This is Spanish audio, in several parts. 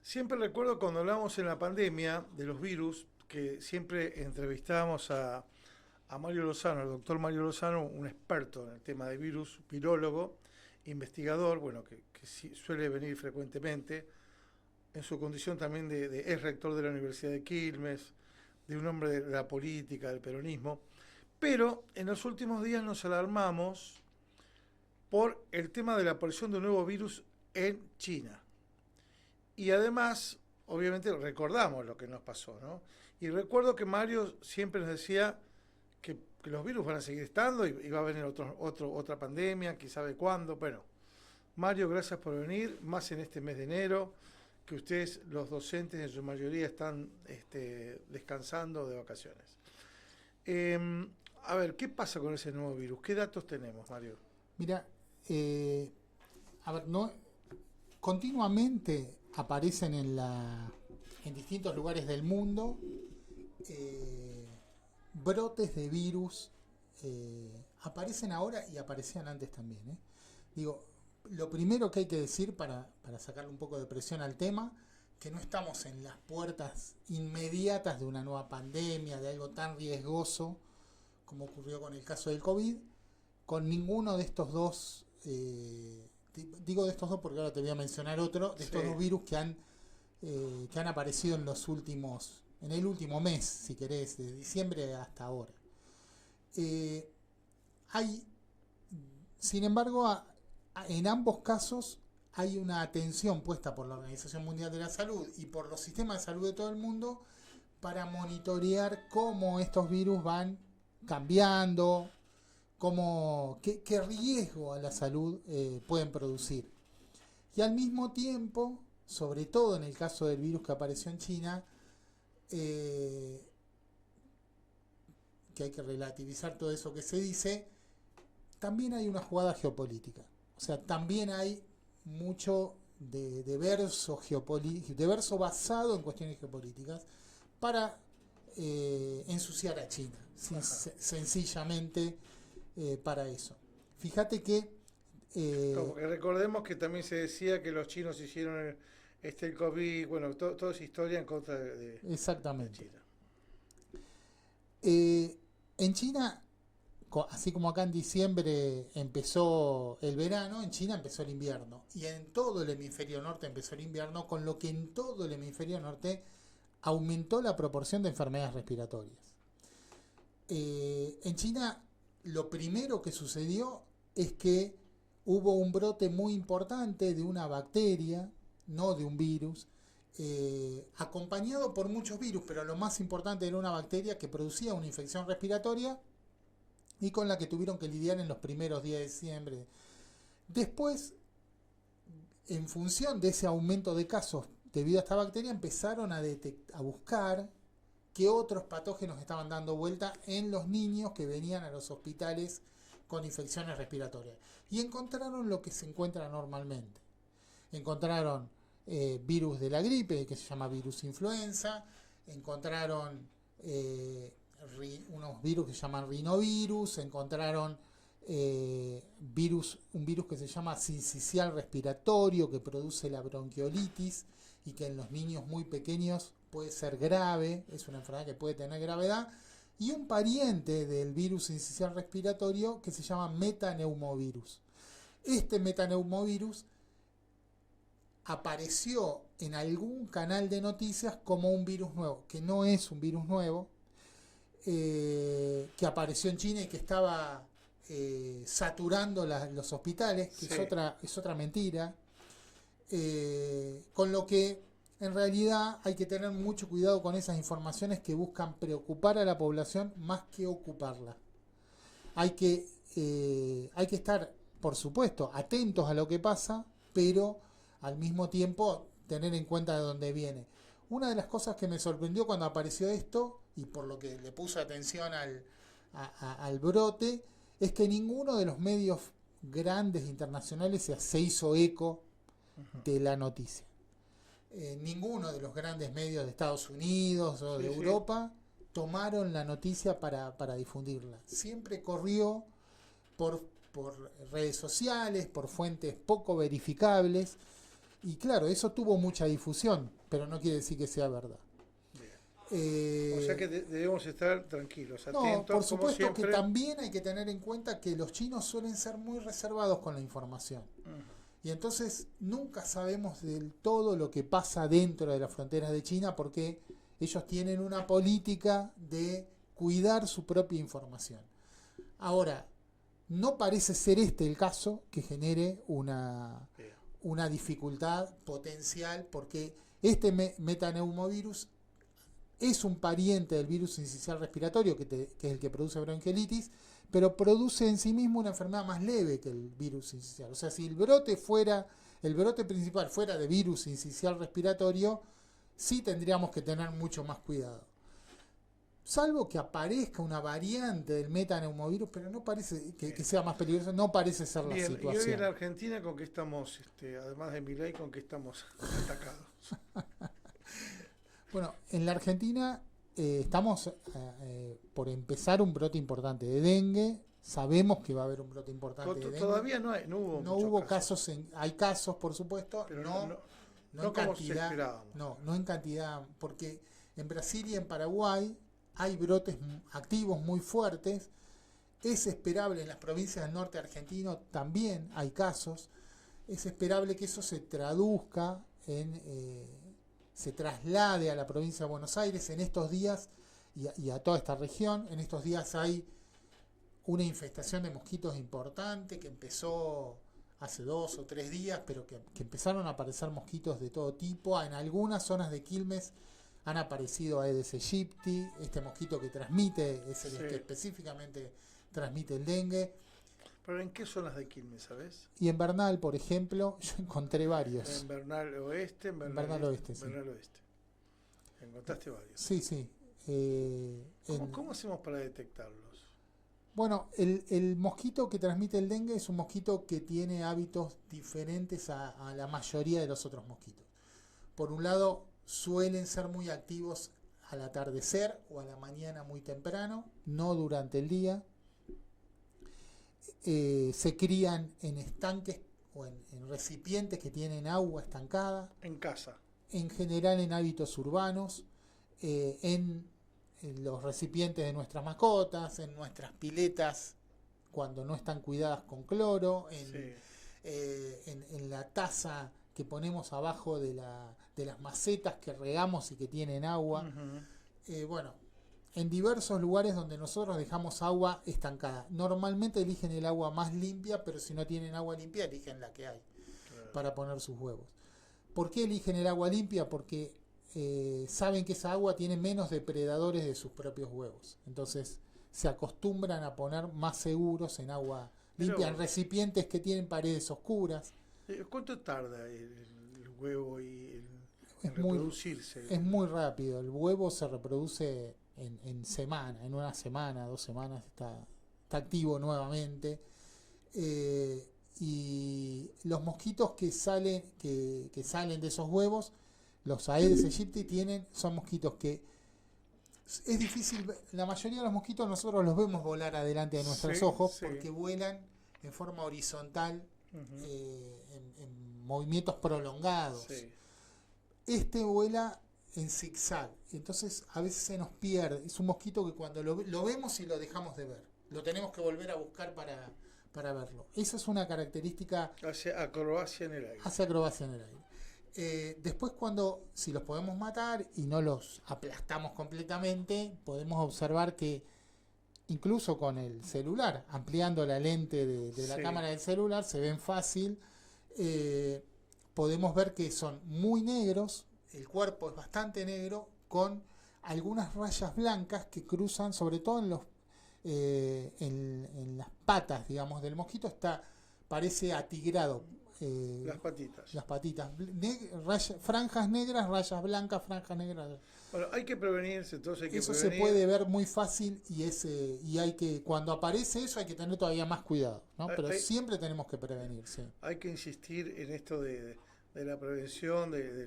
Siempre recuerdo cuando hablábamos en la pandemia de los virus, que siempre entrevistábamos a Mario Lozano, el doctor Mario Lozano, un experto en el tema de virus, virólogo, investigador, bueno, que sí suele venir frecuentemente, en su condición también es rector de la Universidad de Quilmes, de un hombre de la política, del peronismo. Pero en los últimos días nos alarmamos por el tema de la aparición de un nuevo virus en China. Y además, obviamente, recordamos lo que nos pasó, ¿no? Y recuerdo que Mario siempre nos decía que los virus van a seguir estando y va a venir otra pandemia, quién sabe cuándo. Bueno, Mario, gracias por venir, más en este mes de enero, que ustedes, los docentes, en su mayoría están descansando de vacaciones. Eh, a ver, ¿qué pasa con ese nuevo virus? ¿Qué datos tenemos, Mario? Mira, eh, a ver, no, continuamente aparecen en distintos lugares del mundo eh, brotes de virus. Aparecen ahora y aparecían antes también. Digo, lo primero que hay que decir para sacarle un poco de presión al tema, que no estamos en las puertas inmediatas de una nueva pandemia, de algo tan riesgoso como ocurrió con el caso del COVID, con ninguno de estos dos, digo de estos dos porque ahora te voy a mencionar otro, de Sí. estos dos virus que han aparecido en el último mes, si querés, de diciembre hasta ahora. Eh, hay, sin embargo, en ambos casos hay una atención puesta por la Organización Mundial de la Salud y por los sistemas de salud de todo el mundo para monitorear cómo estos virus van cambiando, qué riesgo a la salud pueden producir. Y al mismo tiempo, sobre todo en el caso del virus que apareció en China, eh, que hay que relativizar todo eso que se dice, también hay una jugada geopolítica. O sea, también hay mucho de verso basado en cuestiones geopolíticas para ensuciar a China, sencillamente para eso. Fíjate que Como que recordemos que también se decía que los chinos hicieron el COVID, bueno, toda esa historia en contra de exactamente. China. En China, así como acá en diciembre empezó el verano, en China empezó el invierno. Y en todo el hemisferio norte empezó el invierno, con lo que en todo el hemisferio norte aumentó la proporción de enfermedades respiratorias. En China lo primero que sucedió es que hubo un brote muy importante de una bacteria, no de un virus, acompañado por muchos virus, pero lo más importante era una bacteria que producía una infección respiratoria y con la que tuvieron que lidiar en los primeros días de diciembre. Después, en función de ese aumento de casos debido a esta bacteria, empezaron a buscar qué otros patógenos estaban dando vuelta en los niños que venían a los hospitales con infecciones respiratorias. Y encontraron lo que se encuentra normalmente. Encontraron virus de la gripe, que se llama virus influenza. Encontraron unos virus que se llaman rinovirus. Encontraron un virus que se llama sincicial respiratorio, que produce la bronquiolitis y que en los niños muy pequeños puede ser grave, es una enfermedad que puede tener gravedad, y un pariente del virus sincicial respiratorio que se llama metaneumovirus. Este metaneumovirus apareció en algún canal de noticias como un virus nuevo, que no es un virus nuevo, que apareció en China y que estaba saturando los hospitales, que Sí. es otra mentira. Con lo que en realidad hay que tener mucho cuidado con esas informaciones que buscan preocupar a la población más que ocuparla. Hay que estar, por supuesto, atentos a lo que pasa, pero al mismo tiempo tener en cuenta de dónde viene. Una de las cosas que me sorprendió cuando apareció esto, y por lo que le puse atención al brote, es que ninguno de los medios grandes internacionales se hizo eco de la noticia. Ninguno de los grandes medios de Estados Unidos o de Sí, sí. Europa tomaron la noticia para difundirla. Siempre corrió por redes sociales, por fuentes poco verificables, Y claro, eso tuvo mucha difusión, pero no quiere decir que sea verdad. O sea que debemos estar tranquilos, No, atentos, por como supuesto que siempre. también hay que tener en cuenta que los chinos suelen ser muy reservados con la información. Y entonces nunca sabemos del todo lo que pasa dentro de las fronteras de China porque ellos tienen una política de cuidar su propia información. Ahora, no parece ser este el caso que genere una dificultad potencial porque este metaneumovirus es un pariente del virus sincicial respiratorio, que es el que produce bronquiolitis, pero produce en sí mismo una enfermedad más leve que el virus sincicial. O sea, si el brote principal fuera de virus sincicial respiratorio, sí tendríamos que tener mucho más cuidado. Salvo que aparezca una variante del metaneumovirus, pero no parece que sea más peligroso, no parece ser la Bien, y hoy situación. en la Argentina, ¿con qué estamos, además de Milei, con qué estamos atacados? Bueno, en la Argentina estamos por empezar un brote importante de dengue. Sabemos que va a haber un brote importante de dengue. Todavía no hubo No muchos hubo casos. hay casos, por supuesto, Pero no en como cantidad. esperábamos. No en cantidad, porque en Brasil y en Paraguay hay brotes activos muy fuertes. Es esperable en las provincias del norte argentino también hay casos. Es esperable que eso se traduzca se traslade a la provincia de Buenos Aires en estos días y a toda esta región. En estos días hay una infestación de mosquitos importante que empezó hace 2 o 3 días, pero que empezaron a aparecer mosquitos de todo tipo. En algunas zonas de Quilmes han aparecido Aedes aegypti, este mosquito que transmite, es el que específicamente transmite el dengue. ¿Pero en qué zonas de Quilmes, sabes? Y en Bernal, por ejemplo, yo encontré varios. En Bernal Oeste, en Bernal Oeste, sí. Bernal Oeste. Encontraste varios. Sí. ¿Cómo hacemos para detectarlos? Bueno, el mosquito que transmite el dengue es un mosquito que tiene hábitos diferentes a la mayoría de los otros mosquitos. Por un lado, suelen ser muy activos al atardecer o a la mañana muy temprano, no durante el día. Se crían en estanques o en recipientes que tienen agua estancada. En casa. En general en hábitos urbanos, en los recipientes de nuestras mascotas, en nuestras piletas cuando no están cuidadas con cloro, en la taza que ponemos abajo de las macetas que regamos y que tienen agua. Bueno, en diversos lugares donde nosotros dejamos agua estancada. Normalmente eligen el agua más limpia, pero si no tienen agua limpia, eligen la que hay para poner sus huevos. ¿Por qué eligen el agua limpia? Porque saben que esa agua tiene menos depredadores de sus propios huevos. Entonces se acostumbran a poner más seguros en agua limpia, en recipientes que tienen paredes oscuras. ¿Cuánto tarda el huevo en reproducirse? Es muy rápido. El huevo se reproduce en semana, en una semana, 2 semanas está activo nuevamente. Y los mosquitos que salen de esos huevos, los Aedes aegypti, son mosquitos que es difícil. La mayoría de los mosquitos nosotros los vemos volar adelante de nuestros ojos porque vuelan en forma horizontal, en movimientos prolongados. Este vuela en zigzag, entonces a veces se nos pierde. Es un mosquito que cuando lo vemos y lo dejamos de ver, lo tenemos que volver a buscar para verlo. Esa es una característica. Hace acrobacia en el aire. Después, si los podemos matar y no los aplastamos completamente, podemos observar que incluso con el celular, ampliando la lente de la cámara del celular, se ven fácil. Podemos ver que son muy negros, el cuerpo es bastante negro, con algunas rayas blancas que cruzan, sobre todo en las patas, digamos, del mosquito, parece atigrado. Las patitas. Franjas negras, rayas blancas, franjas negras. Bueno, hay que prevenirse, entonces eso se puede ver muy fácil y hay que, cuando aparece eso, hay que tener todavía más cuidado, ¿no? Pero siempre tenemos que prevenir, sí. Hay que insistir en esto de la prevención, de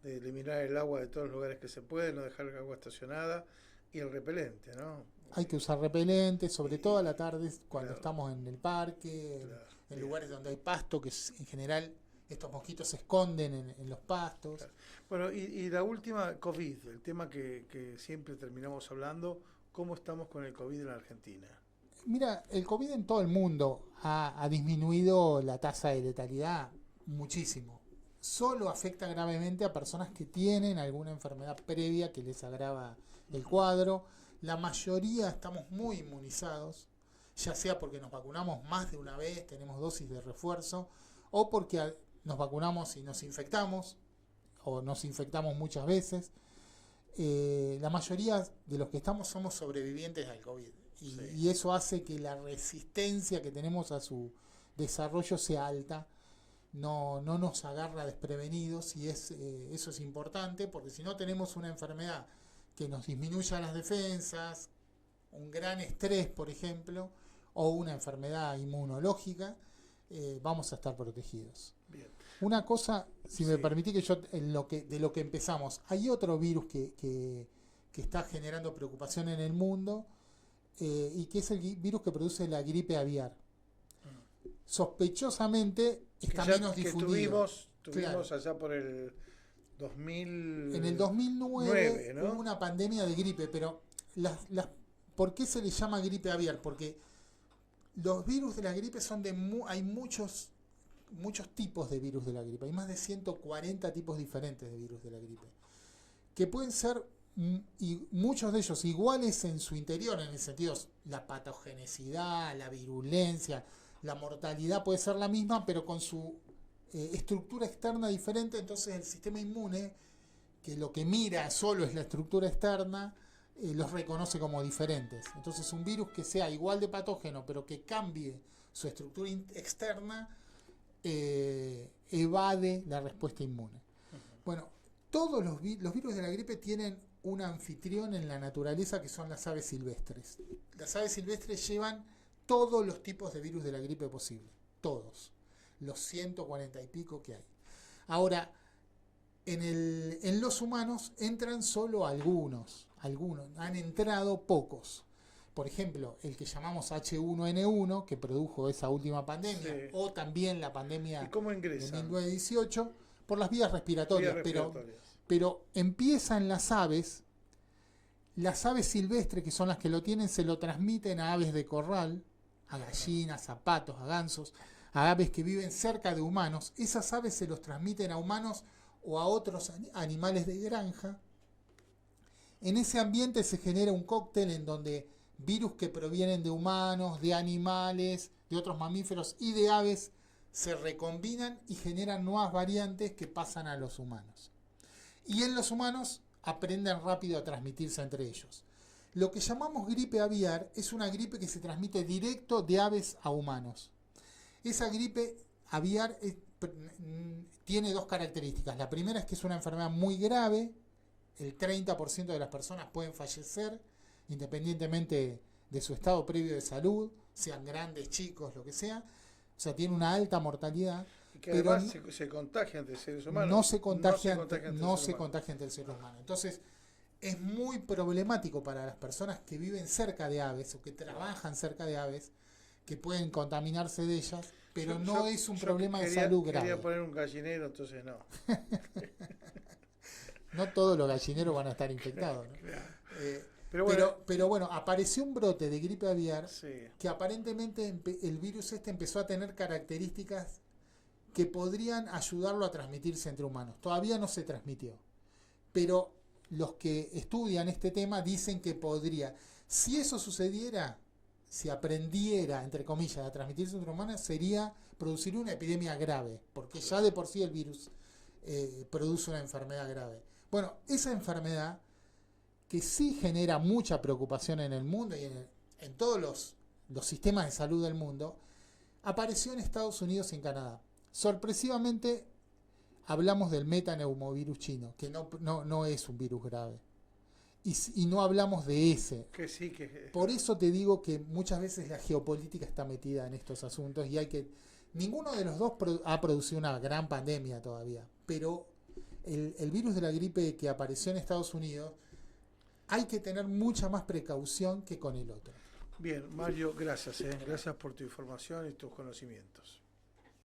eliminar el agua de todos los lugares que se puede, no dejar el agua estacionada y el repelente, ¿no? Hay que usar repelente, sobre todo a la tarde cuando estamos en el parque, en lugares donde hay pasto, que en general estos mosquitos se esconden en los pastos. Claro. Bueno, y la última, COVID, el tema que siempre terminamos hablando, ¿cómo estamos con el COVID en la Argentina? Mira, el COVID en todo el mundo ha disminuido la tasa de letalidad muchísimo. Solo afecta gravemente a personas que tienen alguna enfermedad previa que les agrava el cuadro. La mayoría estamos muy inmunizados, ya sea porque nos vacunamos más de una vez, tenemos dosis de refuerzo, o porque nos vacunamos y nos infectamos, o nos infectamos muchas veces. La mayoría de los que estamos somos sobrevivientes al COVID. Y eso hace que la resistencia que tenemos a su desarrollo sea alta, no nos agarra desprevenidos, y eso es importante, porque si no tenemos una enfermedad que nos disminuya las defensas, un gran estrés, por ejemplo, o una enfermedad inmunológica, vamos a estar protegidos. Bien. Una cosa, si me permitís que yo, de lo que empezamos, hay otro virus que está generando preocupación en el mundo, y que es el virus que produce la gripe aviar. Sospechosamente está menos difundido. Tuvimos allá por el 2000... En el 2009 ¿no? Hubo una pandemia de gripe, pero ¿por qué se le llama gripe aviar? Porque los virus de la gripe hay muchos tipos de virus de la gripe. Hay más de 140 tipos diferentes de virus de la gripe, que pueden ser, y muchos de ellos iguales en su interior, en el sentido, la patogenicidad, la virulencia, la mortalidad puede ser la misma, pero con su estructura externa diferente. Entonces el sistema inmune, que lo que mira solo es la estructura externa, los reconoce como diferentes. Entonces un virus que sea igual de patógeno, pero que cambie su estructura externa, evade la respuesta inmune. Bueno, todos los virus de la gripe tienen un anfitrión en la naturaleza, que son las aves silvestres. Las aves silvestres llevan todos los tipos de virus de la gripe posible, todos, los 140 y pico que hay. Ahora, en los humanos entran solo algunos, han entrado pocos. Por ejemplo, el que llamamos H1N1, que produjo esa última pandemia, sí, o también la pandemia de 1918, por las vías respiratorias. Pero empiezan las aves silvestres, que son las que lo tienen, se lo transmiten a aves de corral, a gallinas, a patos, a gansos, a aves que viven cerca de humanos. Esas aves se los transmiten a humanos o a otros animales de granja. En ese ambiente se genera un cóctel en donde virus que provienen de humanos, de animales, de otros mamíferos y de aves se recombinan y generan nuevas variantes que pasan a los humanos. Y en los humanos aprenden rápido a transmitirse entre ellos. Lo que llamamos gripe aviar es una gripe que se transmite directo de aves a humanos. Esa gripe aviar tiene dos características. La primera es que es una enfermedad muy grave. El 30% de las personas pueden fallecer, independientemente de su estado previo de salud, sean grandes, chicos, lo que sea. O sea, tiene una alta mortalidad. Y que además se contagia entre seres humanos. No se contagia entre el ser humano. Entonces, es muy problemático para las personas que viven cerca de aves o que trabajan cerca de aves, que pueden contaminarse de ellas, pero no es un problema de salud grave. Quería poner un gallinero, entonces no. No todos los gallineros van a estar infectados, ¿no? Claro. Pero bueno, apareció un brote de gripe aviar, sí, que aparentemente el virus empezó a tener características que podrían ayudarlo a transmitirse entre humanos. Todavía no se transmitió, pero los que estudian este tema dicen que podría. Si eso sucediera, si aprendiera, entre comillas, a transmitirse entre humanos, produciría una epidemia grave, porque ya de por sí el virus produce una enfermedad grave. Bueno, esa enfermedad, que sí genera mucha preocupación en el mundo y en todos los sistemas de salud del mundo, apareció en Estados Unidos y en Canadá. Sorpresivamente, hablamos del metaneumovirus chino, que no es un virus grave. Y no hablamos de ese. Por eso te digo que muchas veces la geopolítica está metida en estos asuntos, y ninguno de los dos ha producido una gran pandemia todavía, pero el virus de la gripe que apareció en Estados Unidos, hay que tener mucha más precaución que con el otro. Bien, Mario, gracias. Gracias por tu información y tus conocimientos.